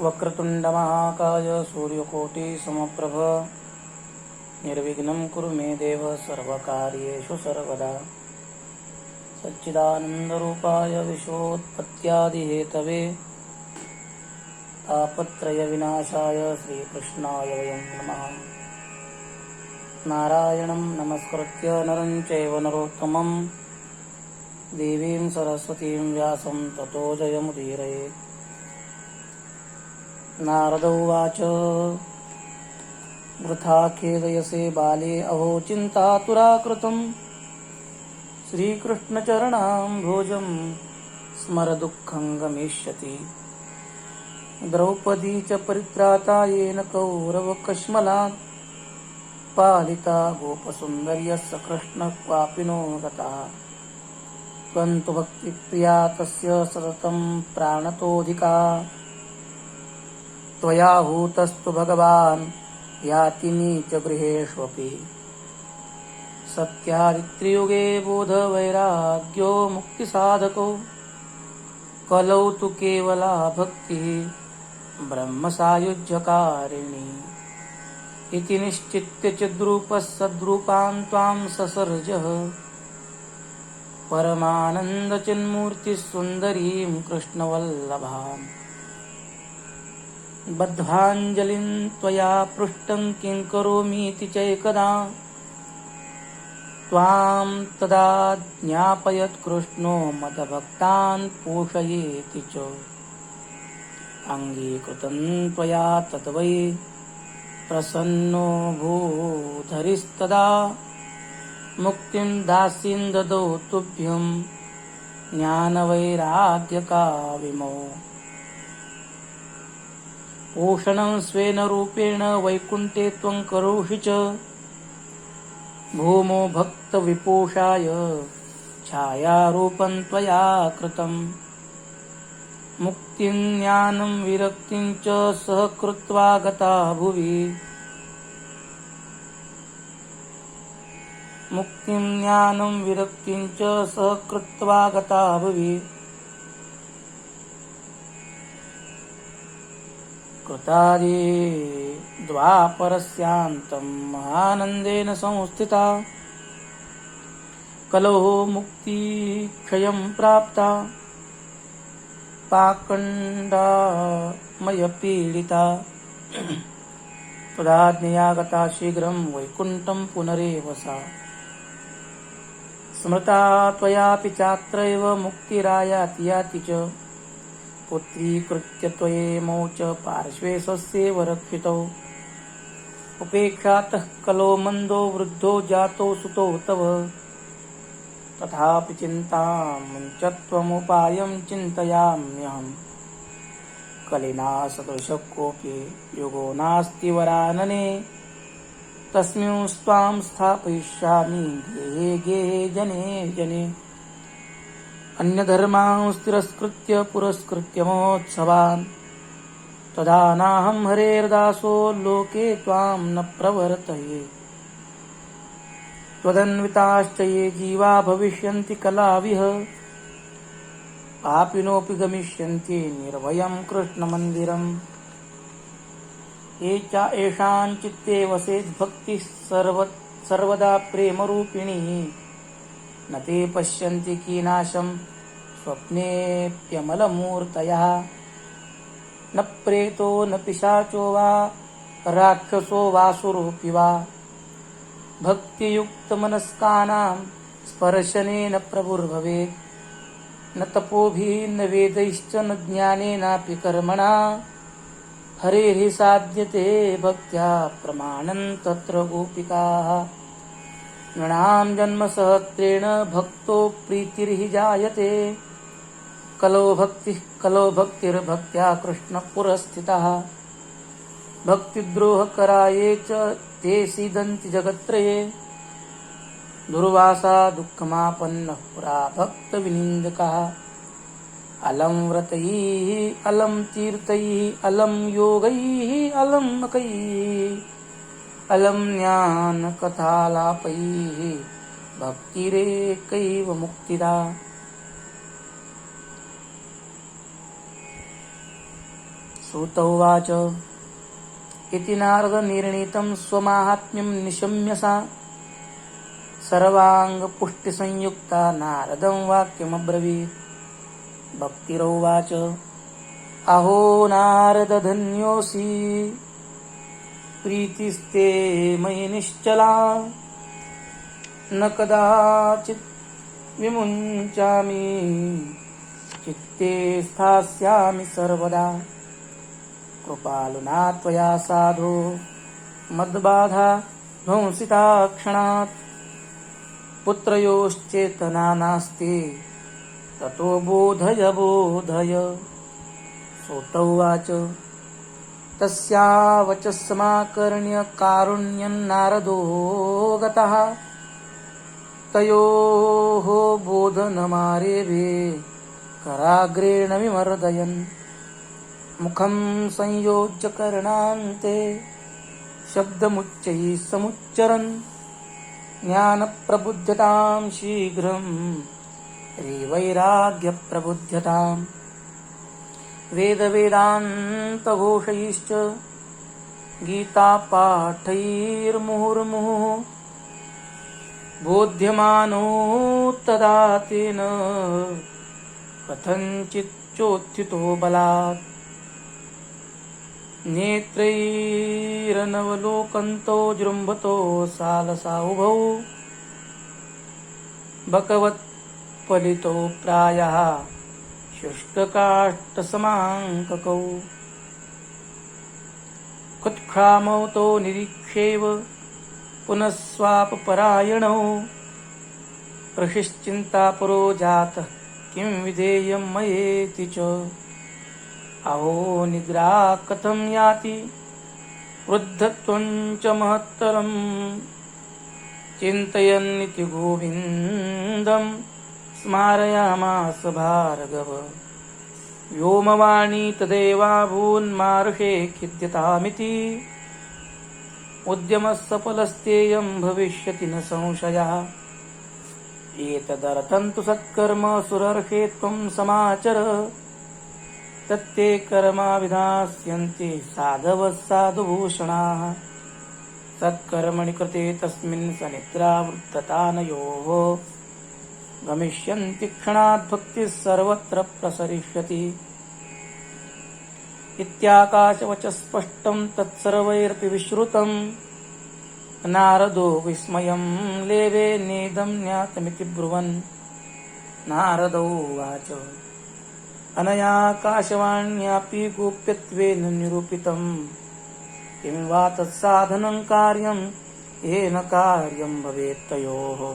वक्रतुण्डमहाकाय सूर्यकोटिसमप्रभ निर्विघ्नं कुरु मे देव सर्वकार्येषु सर्वदा सच्चिदानन्दरूपाय विश्वोत्पत्त्यादिहेतवे तापत्रयविनाशाय श्रीकृष्णाय वयं नमः। नारायणं नमस्कृत्य नरं चैव नरोत्तमं देवीं सरस्वतीं व्यासं ततो जयमुदीरयेत्। नारद उवाच वृथा खेदयसे बाले अहो चिन्तातुरा कृतं श्रीकृष्णचरणाम्भोजं स्मर दुःखं गमिष्यति। द्रौपदी च परित्राता येन कौरवकश्मलात् पालिता गोपसुन्दर्यस्य कृष्णः क्वापि नो गतः। त्वं तु भक्तिप्रिया तस्य सततं प्राणतोऽधिका त्वया हूतस्तु भगवान् याति नीचगृहेष्वपि। सत्यादित्रियुगे बोधवैराग्यो मुक्तिसाधको कलौ तु केवला भक्तिः ब्रह्मसायुज्यकारिणी। इति निश्चित्य चिद्रूपः सद्रूपां त्वां ससर्जः परमानन्दचिन्मूर्तिः सुन्दरीं कृष्णवल्लभाम्। बद्धाञ्जलिं त्वया पृष्टं किं करोमीति चैकदा त्वां तदा ज्ञापयत् कृष्णो मदभक्तान् पोषयेति च। अङ्गीकृतं त्वया तद्वै प्रसन्नो भूधरिस्तदा मुक्तिं दासीं ददौ तुभ्यं ज्ञानवैराग्यकाविमौ। पोषणं स्वेन रूपेण वैकुण्ठे त्वं करोषि च भूमो भक्तविपोषाय छायारूपं त्वया कृतं। मुक्तिं ज्ञानं विरक्तिं च सह कृत्वा गता भुवि। मुक्तिं ज्ञानं विरक्तिं च सह कृत्वा गता भुवि। कृतादि द्वापरस्यान्तं महानन्देन संस्थिता कलौ मुक्तिक्षयं प्राप्ता पाकण्डामयपीडिता। तदाज्ञया गता शीघ्रं वैकुण्ठं पुनरेव सा। स्मृता त्वयापि चात्रैव मुक्तिरायाति याति च। पुत्रीकृत्य त्वयेमौ च पार्श्वे स्वस्यैव रक्षितौ। उपेक्षातः कलो मन्दो वृद्धो जातो सुतो तव। तथापि चिन्तां च त्वमुपायं चिन्तयाम्यहम्। कलिना सदृशः कोऽपि युगो नास्ति वरानने तस्मिंस्त्वां स्थापयिष्यामि गेहे गेहे जने जने। अन्यधर्मांस् तिरस्कृत्य पुरस्कृत्य महोत्सवान् तदा नाहं हरेर्दासो लोके त्वां न प्रवर्तये। त्वदन्विताश्च ये जीवा भविष्यन्ति कलाविह पापिनोऽपि गमिष्यन्ति निर्भयं कृष्णमन्दिरम्। येषां चित्ते वसेद्भक्तिः सर्वदा प्रेमरूपिणी न ते पश्यन्ति कीनाशं स्वप्नेऽप्यमलमूर्तयः। न प्रेतो न पिशाचो वा राक्षसो वासुरोऽपि वा भक्तियुक्तमनस्कानां स्पर्शनेन प्रभुर्भवेत्। न तपोभिः न वेदैश्च न ज्ञानेनापि कर्मणा हरेः साध्यते भक्त्या प्रमाणं तत्र गोपिकाः। नृणां जन्मसहस्रेण भक्तो प्रीतिर्हि जायते कलो भक्तिर्भक्त्या कृष्णपुरस्थितः। भक्तिद्रोहकराये च ते सीदन्ति जगत्त्रये दुर्वासा दुःखमापन्नः पुरा भक्तविनिन्दकः। अलं व्रतैः अलं तीर्थैः अलं योगैः अलं मकैः अलं ज्ञानकथालापैः भक्तिरेकैव मुक्तिदा। सूत उवाच इति नारदनिर्णीतं स्वमाहात्म्यं निशम्य सा सर्वाङ्गपुष्टिसंयुक्ता नारदं वाक्यमब्रवीत्। भक्तिरोवाच अहो नारद धन्योऽसि प्रीतिस्ते मयि निश्चला न कदाचित् विमुञ्चामि चित्ते स्थास्यामि सर्वदा। कृपालुना त्वया साधो मद्बाधा ध्वंसिता क्षणात् पुत्रयोश्चेतना नास्ति ततो बोधय बोधय। सूत उवाच तस्या वचः समाकर्ण्य कारुण्यन्नारदो गतः तयोः बोधनमारेभे कराग्रेण विमर्दयन्। मुखं संयोज्य कर्णान्ते शब्दमुच्चैः समुच्चरन् ज्ञानप्रबुध्यतां शीघ्रं वैराग्यप्रबुध्यताम्। वेदवेदान्तघोषैश्च गीतापाठैर्मुहुर्मुहुः बोध्यमानो तदा तेन कथञ्चिच्चोत्थितो बलात्। नेत्रैरनवलोकन्तो जृम्भतो सालसा उभौ बकवत्पलितो प्रायः शुष्ककाष्ठसमाङ्ककौ। कुत्क्षामौ निरीक्ष्यैव पुनः स्वापपरायणौ ऋषिश्चिन्तापरो जातः किं विधेयं मयेति च। अहो निद्रा कथं याति वृद्धत्वं च महत्तरम् चिन्तयन्निति गोविन्दं स्मारयामास भार्गव। व्योमवाणी तदेवाभून्मार्षे खिद्यतामिति उद्यमः सफलस्तेयं भविष्यति न संशयः। एतदर्थं तु सत्कर्म सुरर्षे त्वं समाचर तत्ते कर्मा विधास्यन्ति साधवः साधुभूषणाः। सत्कर्मणि कृते तस्मिन् सनिद्रावृत्ततानयोः गमिष्यन्ति क्षणात् भक्तिः सर्वत्र प्रसरिष्यति। इत्याकाशवचः स्पष्टं तत्सर्वैरपि विश्रुतं नारदो विस्मयं लेभे नेदं ज्ञातमिति ब्रुवन्। नारदो उवाच अनयाकाशवाण्यापि गोप्यत्वेन निरूपितं किं वा तत्साधनं कार्यं येन कार्यं भवेत् तयोः।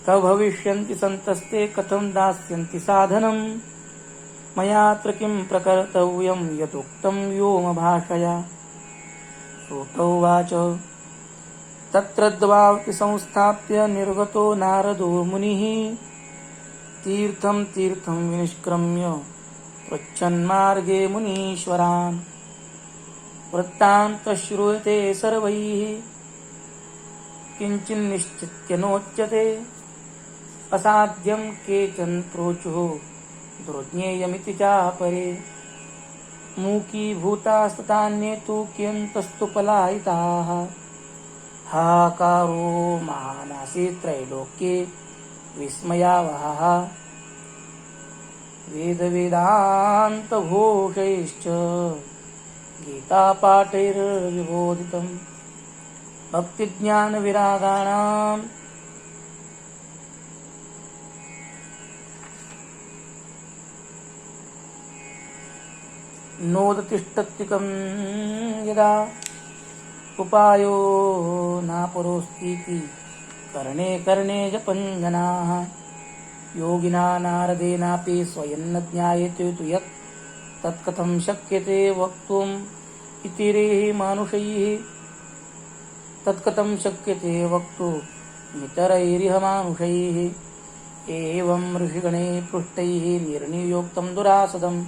तव भविष्यन्ति सन्तस्ते कथं दास्यन्ति साधनं मयात्र किं प्रकर्तव्यं यदुक्तं व्योमभाषया। सूत उवाच तत्र द्वावपि संस्थाप्य निर्गतो नारदो मुनिः तीर्थं तीर्थं विनिष्क्रम्य पृच्छन्मार्गे मुनीश्वरान्। वृत्तान्तः श्रूयते सर्वैः किञ्चिन्निश्चित्य नोच्यते असाध्यं केचन प्रोचुः दुर्ज्ञेयमिति चापरे। मूकीभूतास्ततान्ये तु कियन्तस्तु पलायिताः हाकारो महानासीत् त्रैलोक्ये विस्मयावहः। वेदवेदान्तघोषैश्च गीतापाठैर्विबोधितं भक्तिज्ञानविरागाणां नोदतिष्ठत्तिकं यदा उपायो नापरोस्तीति कर्णे कर्णे जपञ्जनाः। योगिना नारदेनापि स्वयं न ज्ञायते तु यत् तत्कथं शक्यते वक्तुम् इतिरेः मानुषैः। तत्कथं शक्यते वक्तुमितरैरिह मानुषैः। एवं ऋषिगणे पृष्टैः निर्णयोक्तं दुरासदम्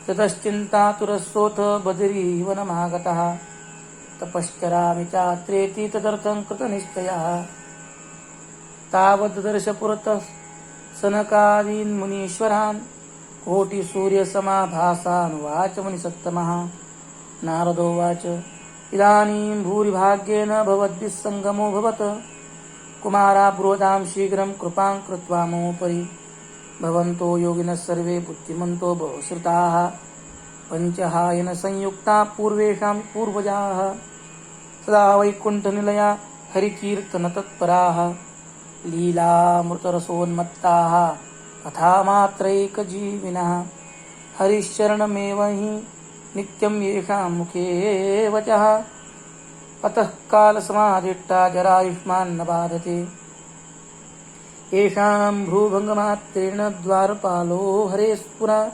ततश्चिन्तातुरस्सोऽथ बदरीवनमागतः। तपश्चरामि चात्रेति तदर्थं कृतनिश्चयः। तावद्दर्श पुरतः सनकादीन् मुनीश्वरान् कोटिसूर्यसमाभासानुवाच मुनिसत्तमः। नारदोवाच इदानीं भूरिभाग्येन भवद्भिस्सङ्गमो भवत्। कुमारा ब्रूतां शीघ्रं कृपां कृत्वा ममोपरि। भवन्तो योगिनः सर्वे बुद्धिमन्तो बहुश्रुताः। पञ्चहायन संयुक्ता पूर्वेषां पूर्वजाः। सदा वैकुण्ठनिलया हरिकीर्तनतत्पराः। लीलामृतरसोन्मत्ताः कथामात्रैकजीविनः। हरिश्चरणमेव हि नित्यं येषां मुखे वचः। अतः कालसमाधिष्ठा जरायुष्मान् न बाधते। येषां भ्रूभङ्गमात्रेण द्वारपालो हरेस्पुरा।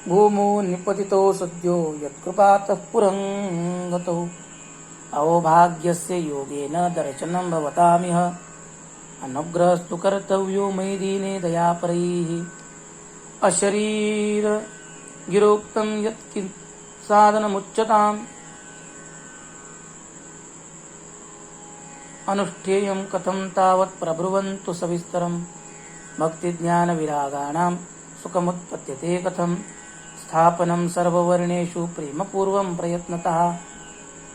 भूमौ निपतितो सद्यो यत्कृपातः पुरं गतौ। अहोभाग्यस्य योगेन दर्शनं भवतामिह। अनुग्रहस्तु कर्तव्यो मयि दीने दयापरैः। अशरीरगिरोक्तं यत्किञ्चित् साधनमुच्यताम्। अनुष्ठेयं कथं तावत् प्रब्रुवन्तु सविस्तरं। भक्तिज्ञानविरागाणां सुखमुत्पद्यते कथं। स्थापनं सर्ववर्णेषु प्रेमपूर्वं प्रयत्नतः।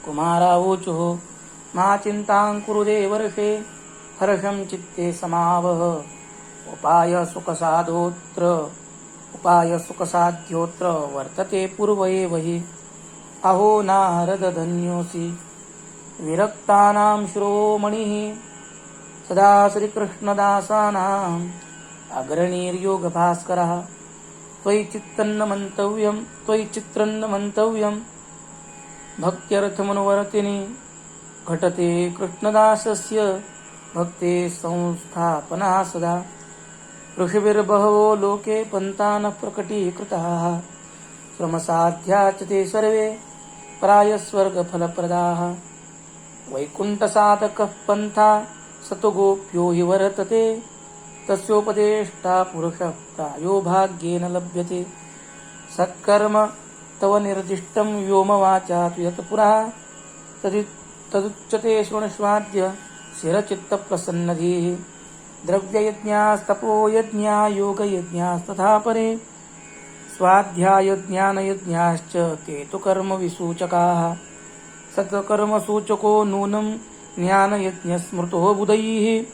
कुमारावोचुः मा चिन्तां कुरु देवर्षे। हर्षं चित्ते समावह। उपायसुखसाध्योऽत्र वर्तते पूर्व एव हि। अहो नारद धन्योऽसि विरक्तानां शिरोमणिः। सदा श्रीकृष्णदासानाम् अग्रणीर्योगभास्करः। त्वयि चित्रन्न मन्तव्यं भक्त्यर्थमनुवर्तिनि। घटते कृष्णदासस्य भक्ते संस्थापनः सदा। ऋषिभिर्बहवो लोके पन्थानः प्रकटीकृताः। श्रमसाध्या च ते सर्वे प्रायस्वर्गफलप्रदाः। वैकुण्ठसाधकः पन्था स तु गोप्यो हि वर्तते। तस्योपदेष्टा पुरुषः प्रायो भाग्येन लभ्यते। सत्कर्म तव निर्दिष्टं व्योमवाचा तु यत् पुरा। तदुच्यते शृणुष्वाद्य स्थिरचित्तप्रसन्नधीः। द्रव्ययज्ञास्तपोयज्ञा योगयज्ञास्तथा परे। स्वाध्यायज्ञानयज्ञाश्च ते तु कर्मविसूचकाः। सत्कर्मसूचको नूनं ज्ञानयज्ञस्मृतो बुधैः।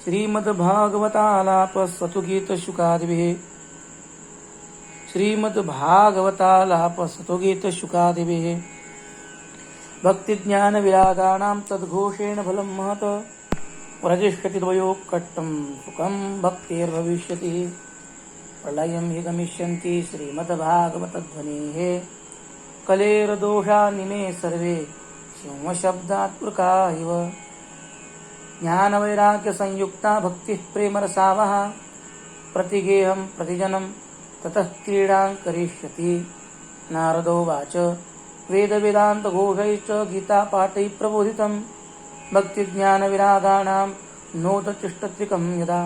श्रीमद्भागवतालापस्तु गीतशुकादिभिः। भक्तिज्ञानविरागाणां तद्घोषेण फलं महत्। प्रजिष्यति द्वयोः सुखं भक्तेर्भविष्यति। प्रलयं हि गमिष्यन्ति श्रीमद्भागवतध्वनेः। कलेर्दोषानिमे सर्वे सिंहशब्दात्मका इव। ज्ञानवैराग्यसंयुक्ता भक्तिः प्रेमरसावः। प्रतिगेहं प्रतिजनं ततः क्रीडां करिष्यति। नारदोवाच वेदवेदान्तघोषैश्च गीतापाठैः प्रबोधितं। भक्तिज्ञानविरागाणां नोदतिष्ठत्रिकं यदा।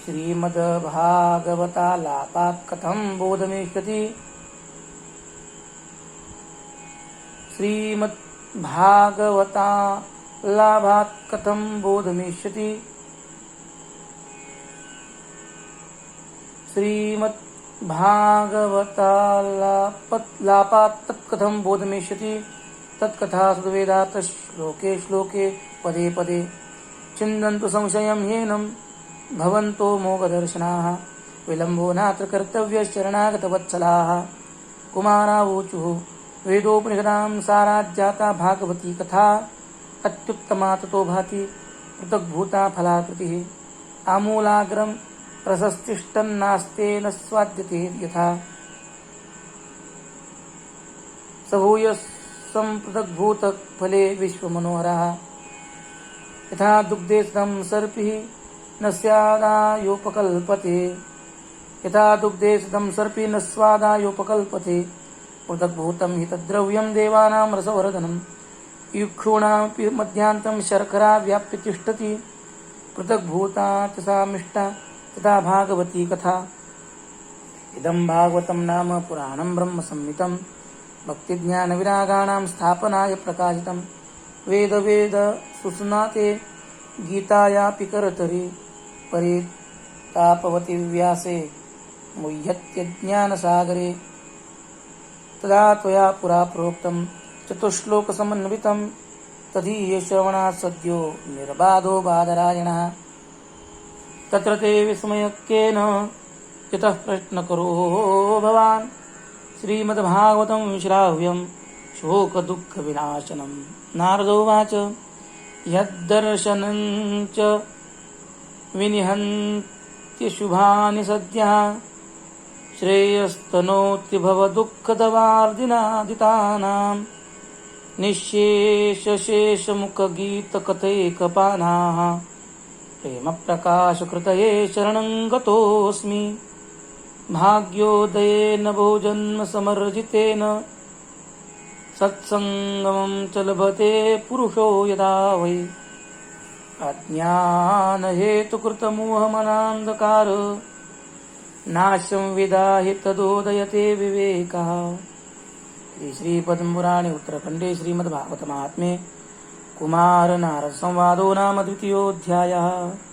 श्रीमद्भागवतालापात् कथं बोधमेष्यति। श्रीमद्भागवतालाभात् कथं बोधमेष्यति। श्रीमद्भागवतालापात् तत्कथं बोधमेष्यति। तत्कथा सुवेदात् श्लोके श्लोके पदे पदे। छिन्दन्तु संशयं ह्येनं भवन्तो मोघदर्शनाः। विलम्बो नात्र कर्तव्यश्चरणागतवत्सलाः। कुमारावोचुः वेदोपनिषदां साराज्जाता भागवती कथा। अत्युत्तमा ततो भाति पृथग्भूता फलाकृतिः। आमूलाग्रं रसस्तिष्ठन्नास्तेन स्वाद्यते यथा। सभूयः सम्पृथग्भूतफले विश्वमनोहरः। यथा दुग्धे स्थितं सर्पिः न स्यादायोपकल्पते। यथा दुग्धे स्थितं सर्पिः न स्वादायोपकल्पते। पृथग्भूतं हि तद्द्रव्यं देवानां रसवर्धनम्। इक्षूणामपि मध्यान्तं शर्करा व्याप्य तिष्ठति। पृथग्भूता च सा मिष्टा तथा भागवती कथा। इदं भागवतं नाम पुराणं ब्रह्मसंहितं। भक्तिज्ञानविरागाणां स्थापनाय प्रकाशितं। वेद सुस्नाते गीतायापि करतरि। परितापवति व्यासे मुह्यत्यज्ञानसागरे तदा त्वया पुरा प्रोक्तं चतुश्लोकसमन्वितं तदीय श्रवणात् सद्यो निर्बाधो बादरायणः तत्र ते विस्मयक्येन यतः प्रश्नकरो भवान् श्रीमद्भागवतं श्राव्यं शोकदुःखविनाशनं नारदोवाच यद्दर्शनं च विनिहन्त्यशुभानि सद्यः श्रेयस्तनोति भवदुःखदवार्दिनादितानां निःशेषशेषमुखगीतकथैकपानाः प्रेमप्रकाशकृतये शरणं गतोऽस्मि भाग्योदयेन बहुजन्मसमर्जितेन सत्सङ्गमं च लभते पुरुषो यदा वै अज्ञानहेतुकृतमोहमनान्धकार नाशं विदाहि तदोदयते विवेकः। श्रीपद्मपुराणे उत्तरखण्डे श्रीमद्भागवतमाहात्म्ये कुमारनारदसंवादो नाम 2.